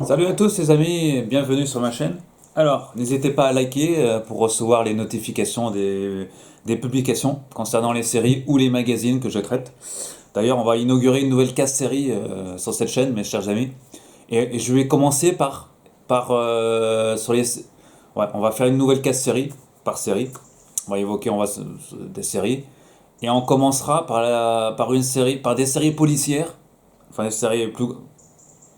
Salut à tous les amis, bienvenue sur ma chaîne. Alors, n'hésitez pas à liker pour recevoir les notifications des publications concernant les séries ou les magazines que je traite. D'ailleurs, on va inaugurer une nouvelle case-série sur cette chaîne, mes chers amis. Et je vais commencer sur les... Ouais, on va faire une nouvelle case-série par série. On va évoquer des séries. Et on commencera par une série, par des séries policières. Enfin, des séries plus,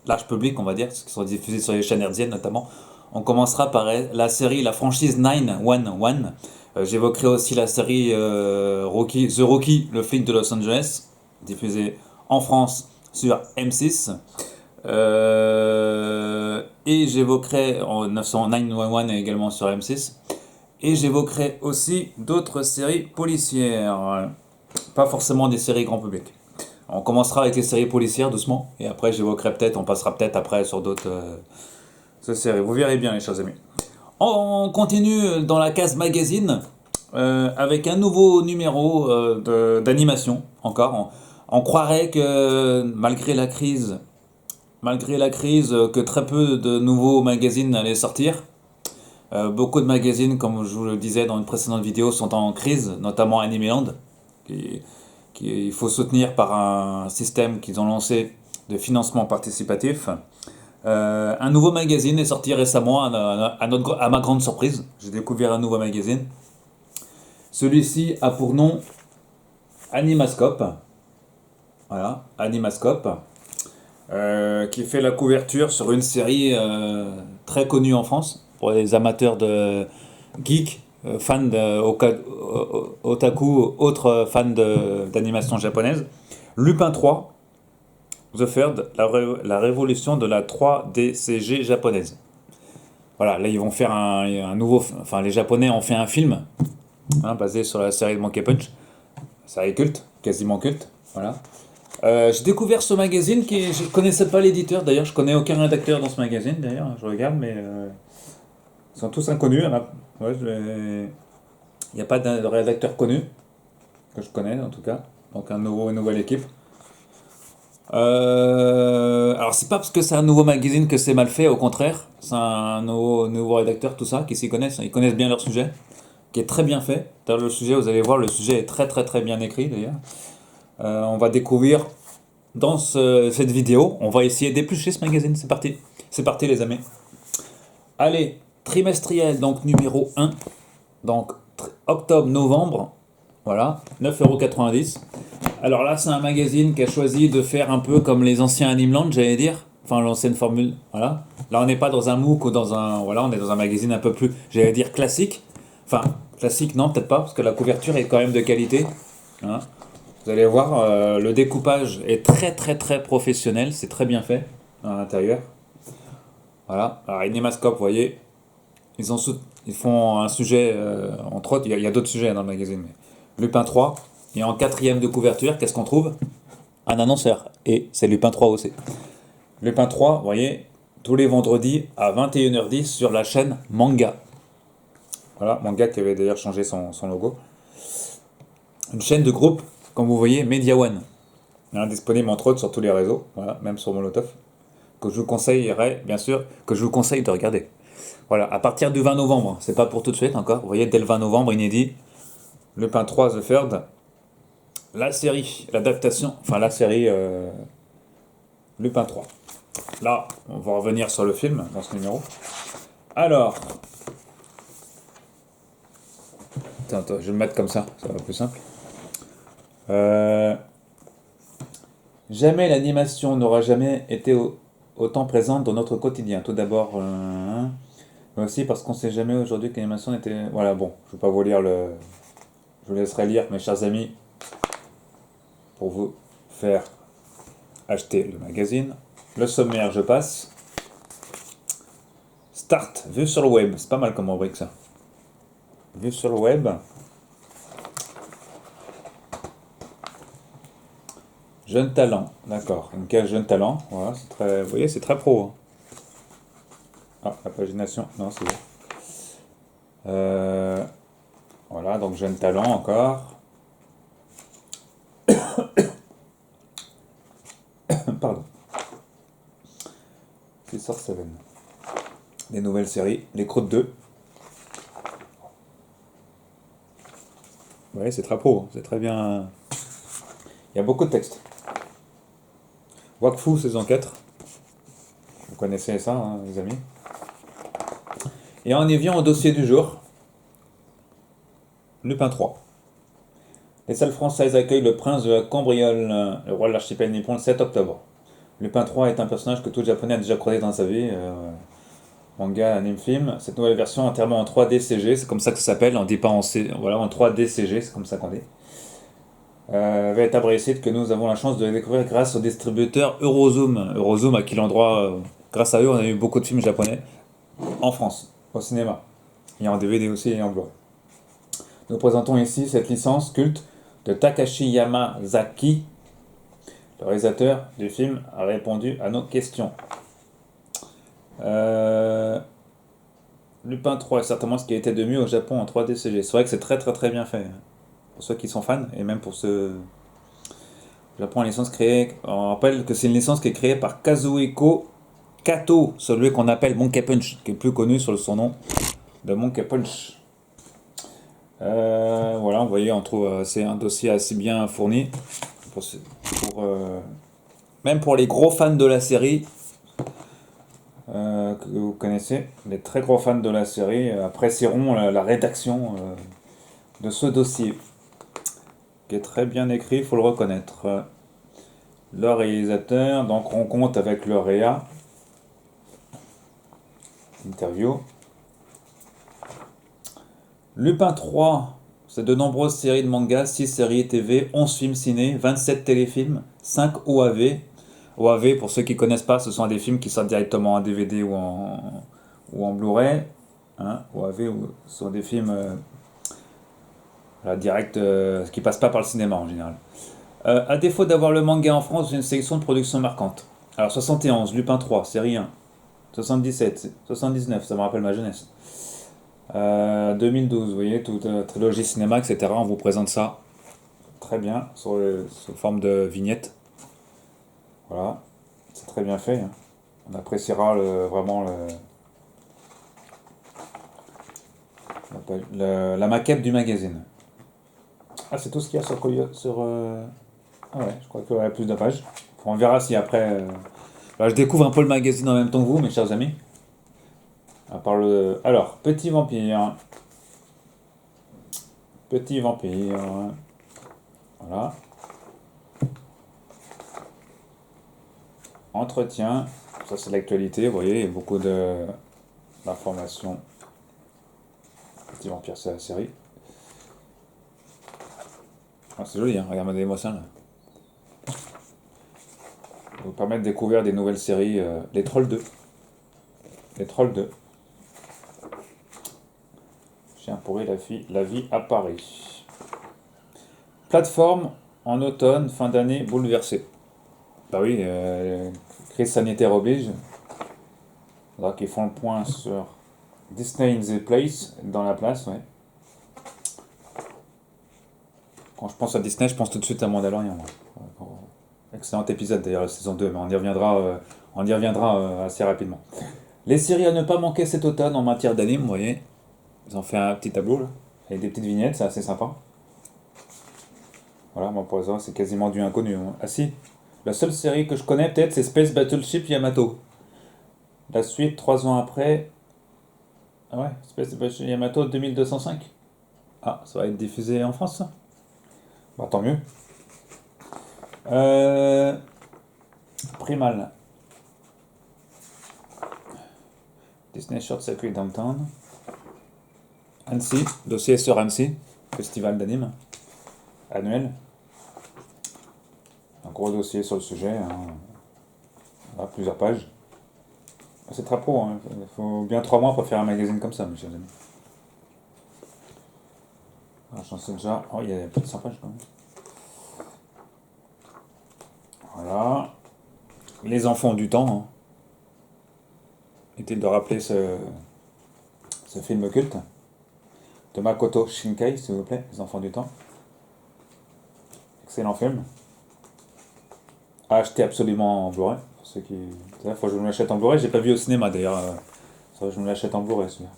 large public, on va dire, qui sont diffusés sur les chaînes hertziennes notamment. On commencera par la série, la franchise 911. J'évoquerai aussi la série The Rookie, le flic de Los Angeles, diffusée en France sur M6. Et j'évoquerai en 911 également sur M6. Et j'évoquerai aussi d'autres séries policières, pas forcément des séries grand public. On commencera avec les séries policières doucement, et après j'évoquerai peut-être, on passera peut-être après sur d'autres séries. Vous verrez bien les chers amis. On continue dans la case magazine avec un nouveau numéro d'animation. Encore, on croirait que malgré la crise, que très peu de nouveaux magazines allaient sortir. Beaucoup de magazines, comme je vous le disais dans une précédente vidéo, sont en crise, notamment Animeland, qui, il faut soutenir par un système qu'ils ont lancé de financement participatif. Un nouveau magazine est sorti récemment, à ma grande surprise. J'ai découvert un nouveau magazine. Celui-ci a pour nom Animascope. Voilà, Animascope. Qui fait la couverture sur une série très connue en France pour les amateurs de geeks, fans de otaku, autres fans d'animation japonaise. Lupin 3, The Third, la révolution de la 3D CG japonaise. Voilà, là ils vont faire un nouveau. Enfin, les Japonais ont fait un film basé sur la série de Monkey Punch. Série culte, quasiment culte. Voilà. J'ai découvert ce magazine je connaissais pas l'éditeur d'ailleurs, je connais aucun rédacteur dans ce magazine d'ailleurs, je regarde, mais ils sont tous inconnus. Ouais, il n'y a pas de rédacteur connu que je connais en tout cas, donc une nouvelle équipe. Alors c'est pas parce que c'est un nouveau magazine que c'est mal fait, au contraire, c'est un nouveau rédacteur, tout ça, qui s'y connaissent, ils connaissent bien leur sujet, qui est très bien fait. D'ailleurs le sujet, vous allez voir, le sujet est très très très bien écrit d'ailleurs. On va découvrir dans cette vidéo, on va essayer d'éplucher ce magazine, c'est parti les amis. Allez, trimestriel, donc numéro 1, donc octobre-novembre, voilà, 9,90 €. Alors là, c'est un magazine qui a choisi de faire un peu comme les anciens Animeland, j'allais dire. Enfin, l'ancienne formule, voilà. Là, on n'est pas dans un MOOC ou dans un... Voilà, on est dans un magazine un peu plus, j'allais dire, classique. Enfin, classique, non, peut-être pas, parce que la couverture est quand même de qualité. Hein. Vous allez voir, le découpage est très très très professionnel, c'est très bien fait à l'intérieur. Voilà, alors Animascope, vous voyez, ils font un sujet, entre autres, il y a d'autres sujets dans le magazine. Mais Lupin 3, et en quatrième de couverture, qu'est-ce qu'on trouve? Un annonceur, et c'est Lupin 3 aussi. Lupin 3, vous voyez, tous les vendredis à 21h10 sur la chaîne Manga. Voilà, Manga qui avait d'ailleurs changé son logo. Une chaîne de groupe, comme vous voyez, Media One. Disponible entre autres sur tous les réseaux, voilà, même sur Molotov, que je vous conseillerais, bien sûr, que je vous conseille de regarder. Voilà, à partir du 20 novembre, c'est pas pour tout de suite encore, vous voyez, dès le 20 novembre, inédit, Lupin 3, The Third, la série, l'adaptation, enfin la série Lupin 3. Là, on va revenir sur le film dans ce numéro. Alors, attends, je vais le mettre comme ça va être plus simple. Jamais l'animation n'aura jamais été autant présente dans notre quotidien. Tout d'abord, mais aussi parce qu'on sait jamais aujourd'hui que l'animation était... Voilà, bon, je ne vais pas vous lire le... Je vous laisserai lire, mes chers amis, pour vous faire acheter le magazine. Le sommaire, je passe. Start, vue sur le web. C'est pas mal comme rubrique, ça. Vue sur le web. Jeune talent, d'accord. Une case jeune talent. Voilà, c'est très... Vous voyez, c'est très pro. Hein. Ah, la pagination. Non, c'est bon. Voilà, donc jeune talent encore. Pardon. qui sort Seven. Des nouvelles séries. Les Croûtes 2. Ouais, c'est très pro, c'est très bien. Il y a beaucoup de textes. Wakfu saison 4. Vous connaissez ça, hein, les amis. Et on y vient au dossier du jour. Lupin 3. Les salles françaises accueillent le prince de la Cambriole, le roi de l'archipel nippon, le 7 octobre. Lupin 3 est un personnage que tout japonais a déjà croisé dans sa vie. Manga, anime, film. Cette nouvelle version entièrement en 3D CG, c'est comme ça que ça s'appelle. On dit pas en 3D CG, c'est comme ça qu'on dit. Véritable réussite que nous avons la chance de découvrir grâce au distributeur Eurozoom. Eurozoom, à qui l'endroit, grâce à eux, on a eu beaucoup de films japonais en France, au cinéma. Et en DVD aussi et en Blu-ray. Nous présentons ici cette licence culte de Takashi Yamazaki. Le réalisateur du film a répondu à nos questions. Lupin 3 est certainement ce qui a été de mieux au Japon en 3D CG. C'est vrai que c'est très très très bien fait. Pour ceux qui sont fans, et même pour ceux... Le Japon a une licence créée... On rappelle que c'est une licence qui est créée par Kazuhiko Kato, celui qu'on appelle Monkey Punch, qui est plus connu sur son nom de Monkey Punch. Voilà, vous voyez, on trouve c'est un dossier assez bien fourni. Même pour les gros fans de la série, que vous connaissez, les très gros fans de la série apprécieront la rédaction de ce dossier, qui est très bien écrit, il faut le reconnaître. Le réalisateur, donc on compte avec le réa. Interview. Lupin 3, c'est de nombreuses séries de mangas, 6 séries TV, 11 films ciné, 27 téléfilms, 5 OAV. OAV, pour ceux qui ne connaissent pas, ce sont des films qui sortent directement en DVD ou en Blu-ray. Hein, OAV, ce sont des films direct, qui ne passent pas par le cinéma en général. À défaut d'avoir le manga en France, j'ai une sélection de productions marquantes. Alors 71, Lupin 3, série 1. 77, 79, ça me rappelle ma jeunesse. 2012, vous voyez, toute trilogie cinéma, etc. On vous présente ça très bien, sous forme de vignette. Voilà, c'est très bien fait. Hein. On appréciera vraiment la maquette du magazine. Ah, c'est tout ce qu'il y a sur Ah ouais, je crois qu'il y aurait plus de pages. On verra si après... Là, je découvre un peu le magazine en même temps que vous, mes chers amis. Alors, Petit Vampire. Petit Vampire. Voilà. Entretien. Ça, c'est l'actualité. Vous voyez, il y a beaucoup d'informations. Petit Vampire, c'est la série. Ah, c'est joli, hein. Regardez-moi ça, là. Ça va vous permettre de découvrir des nouvelles séries. Les Trolls 2. Les Trolls 2. Chien pourri, la vie à Paris. Plateforme en automne, fin d'année bouleversée. Bah oui, crise sanitaire oblige. Alors qu'ils font le point sur Disney in the Place, dans la place, ouais. Quand je pense à Disney, je pense tout de suite à Mandalorian. Excellent épisode d'ailleurs, la saison 2, mais on y reviendra assez rapidement. Les séries à ne pas manquer cet automne en matière d'anime, vous voyez. Ils ont fait un petit tableau là, avec des petites vignettes, c'est assez sympa. Voilà, moi pour ça, c'est quasiment du inconnu. Hein. Ah si, la seule série que je connais peut-être, c'est Space Battleship Yamato. La suite, 3 ans après. Ah ouais, Space Battleship Yamato 2205. Ah, ça va être diffusé en France ça. Bah tant mieux. Primal. Disney Short Circuit Downtown. Annecy, dossier sur Annecy, festival d'anime annuel. Un gros dossier sur le sujet, hein. Voilà, plusieurs pages. C'est très pro, hein. Il faut bien 3 mois pour faire un magazine comme ça, mes chers amis. Alors, j'en sais déjà. Oh, il y a plus de 100 pages quand même. Voilà. Les enfants du temps. Hein. Est-il de rappeler ce film culte de Makoto Shinkai, s'il vous plaît, Les enfants du temps. Excellent film. À acheter absolument en Blu-ray, Pour ceux qui... Il faut que je me l'achète en Blu-ray. J'ai pas vu au cinéma d'ailleurs. Ça, je me l'achète en Blu-ray celui-là.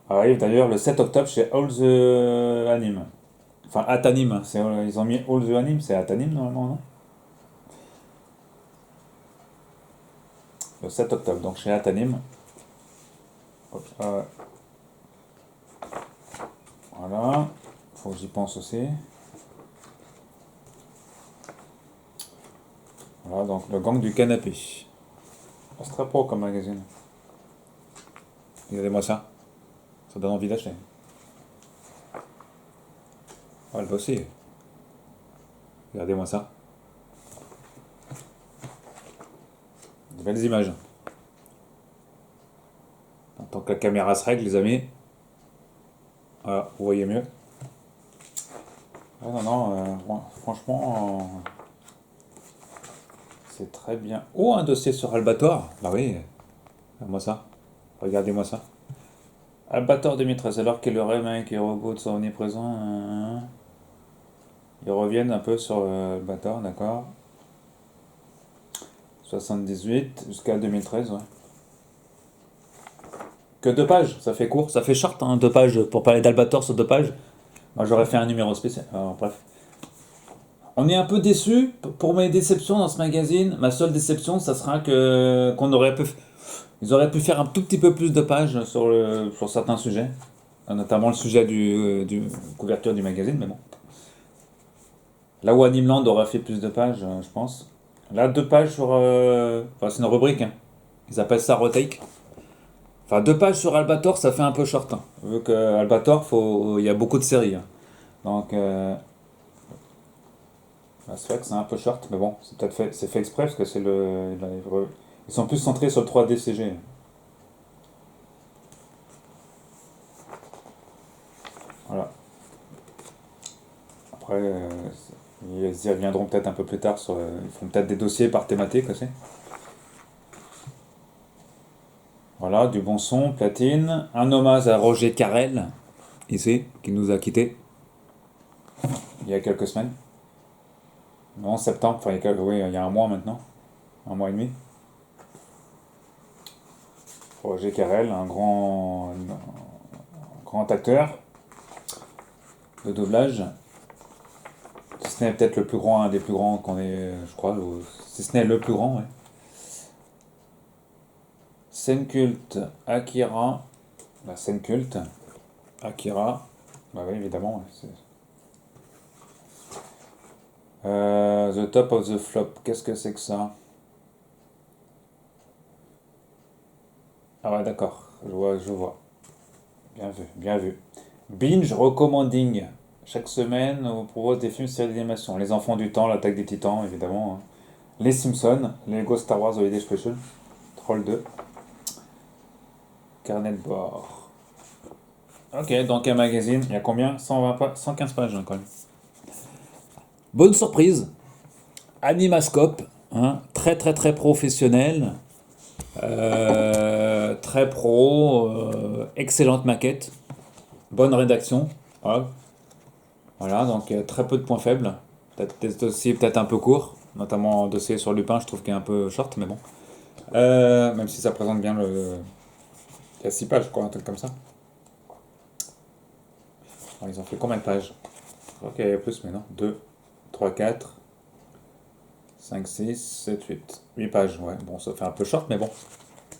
Arrive d'ailleurs le 7 octobre chez All the Anime. Enfin, Atanim. Ils ont mis All the Anime, c'est Atanim normalement, non? Le 7 octobre, donc chez Atanim. Hop, voilà. Faut que j'y pense aussi. Voilà, donc le gang du canapé. C'est très pro comme magazine. Regardez-moi ça. Ça donne envie d'acheter. Ah, elle va aussi. Regardez-moi ça. De belles images. Tant que la caméra se règle, les amis. Voilà, vous voyez mieux. Ah, non, franchement, c'est très bien. Oh, un dossier sur Albator. Bah oui, regardez-moi ça. Regardez-moi ça. Albator 2013, alors que le remake et reboot sont omniprésents. Ils reviennent un peu sur Albator, d'accord. 78 jusqu'à 2013, ouais. Que 2 pages, ça fait court, ça fait short, hein, 2 pages pour parler d'Albator sur 2 pages. Moi j'aurais fait un numéro spécial. Alors, bref. On est un peu déçus pour mes déceptions dans ce magazine. Ma seule déception, ça sera que qu'on aurait pu, ils auraient pu faire un tout petit peu plus de pages sur certains sujets, notamment le sujet du couverture du magazine, mais bon. Là où Animeland aurait fait plus de pages, je pense. Là, 2 pages sur, enfin c'est une rubrique, hein. Ils appellent ça retake. Enfin, 2 pages sur Albator, ça fait un peu short, hein. Vu que Albator, il y a beaucoup de séries, hein. Donc, bah, c'est vrai que c'est un peu short, mais bon, c'est fait exprès parce que ils sont plus centrés sur le 3D CG. Voilà. Après, ils y reviendront peut-être un peu plus tard ils font peut-être des dossiers par thématique aussi. Voilà, du bon son, platine. Un hommage à Roger Carrel, ici, qui nous a quittés il y a quelques semaines. En septembre, enfin, oui, il y a un mois maintenant. Un mois et demi. Roger Carrel, un grand acteur de doublage. Si ce n'est peut-être le plus grand, un des plus grands qu'on ait, je crois, si ce n'est le plus grand, ouais. Scène culte, Akira. La scène culte, Akira. Bah oui, évidemment. Ouais, The Top of the Flop, qu'est-ce que c'est que ça? Ah ouais, d'accord, je vois. Bien vu, bien vu. Binge Recommending. Chaque semaine, on vous propose des films, séries d'animation. Les Enfants du Temps, L'Attaque des Titans, évidemment, hein. Les Simpsons, Lego Star Wars Holiday Special, Troll 2, Carnet de bord. Ok, donc un magazine, il y a combien? 120 pages, 115 pages, hein, quand même. Bonne surprise, Animascope, hein, très très très professionnel, très pro, excellente maquette, bonne rédaction. Voilà, voilà, donc très peu de points faibles. Peut-être des dossiers peut-être un peu courts, notamment un dossier sur Lupin, je trouve qu'il est un peu short, mais bon. Même si ça présente bien il y a 6 pages, je crois, un truc comme ça. Alors, ils ont fait combien de pages? Je crois qu'il y avait plus, mais non. 2, 3, 4, 5, 6, 7, 8. 8 pages, ouais. Bon, ça fait un peu short, mais bon.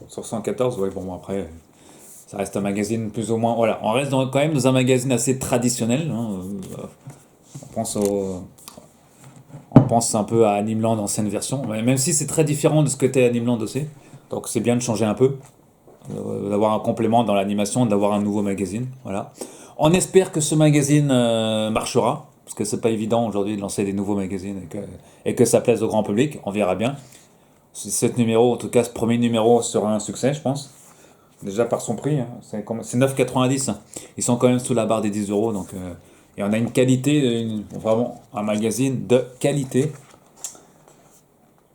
Sur 114, ouais, bon, après, ça reste un magazine plus ou moins. Voilà, on reste quand même dans un magazine assez traditionnel, hein. On pense on pense un peu à Animeland ancienne version, même si c'est très différent de ce que t'es Animeland aussi. Donc c'est bien de changer un peu, d'avoir un complément dans l'animation, d'avoir un nouveau magazine. Voilà. On espère que ce magazine marchera, parce que c'est pas évident aujourd'hui de lancer des nouveaux magazines et que ça plaise au grand public. On verra bien. Ce numéro, en tout cas ce premier numéro, sera un succès, je pense. Déjà par son prix, hein. C'est 9,90. Ils sont quand même sous la barre des 10 euros. Donc, et on a une qualité, vraiment un magazine de qualité.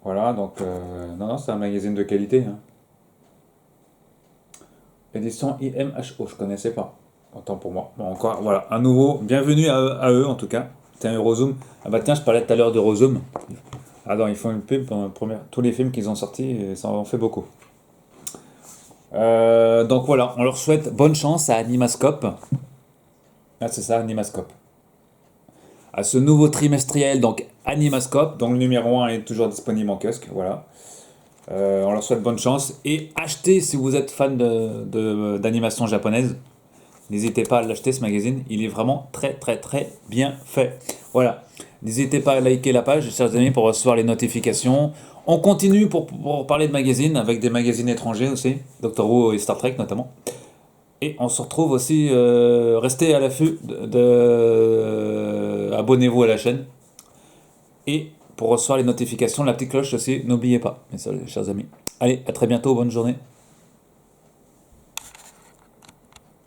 Voilà, donc non, non, c'est un magazine de qualité, hein. Édition IMHO, je connaissais pas. Autant pour moi. Bon, encore, voilà, un nouveau. Bienvenue à eux en tout cas. Tiens, Eurozoom. Ah bah tiens, je parlais tout à l'heure d'Eurozoom. Ah non, ils font une pub pour tous les films qu'ils ont sortis, et ça en fait beaucoup. Donc voilà, on leur souhaite bonne chance à Animascope. Ah, c'est ça, Animascope. À ce nouveau trimestriel, donc Animascope, dont le numéro un est toujours disponible en kiosque. Voilà. On leur souhaite bonne chance. Et achetez si vous êtes fan d'animation japonaise. N'hésitez pas à l'acheter ce magazine. Il est vraiment très très très bien fait. Voilà. N'hésitez pas à liker la page, chers amis, pour recevoir les notifications. On continue pour parler de magazines, avec des magazines étrangers aussi. Doctor Who et Star Trek notamment. Et on se retrouve aussi, restez à l'affût abonnez-vous à la chaîne. Et pour recevoir les notifications, la petite cloche aussi, n'oubliez pas, mes chers amis. Allez, à très bientôt, bonne journée.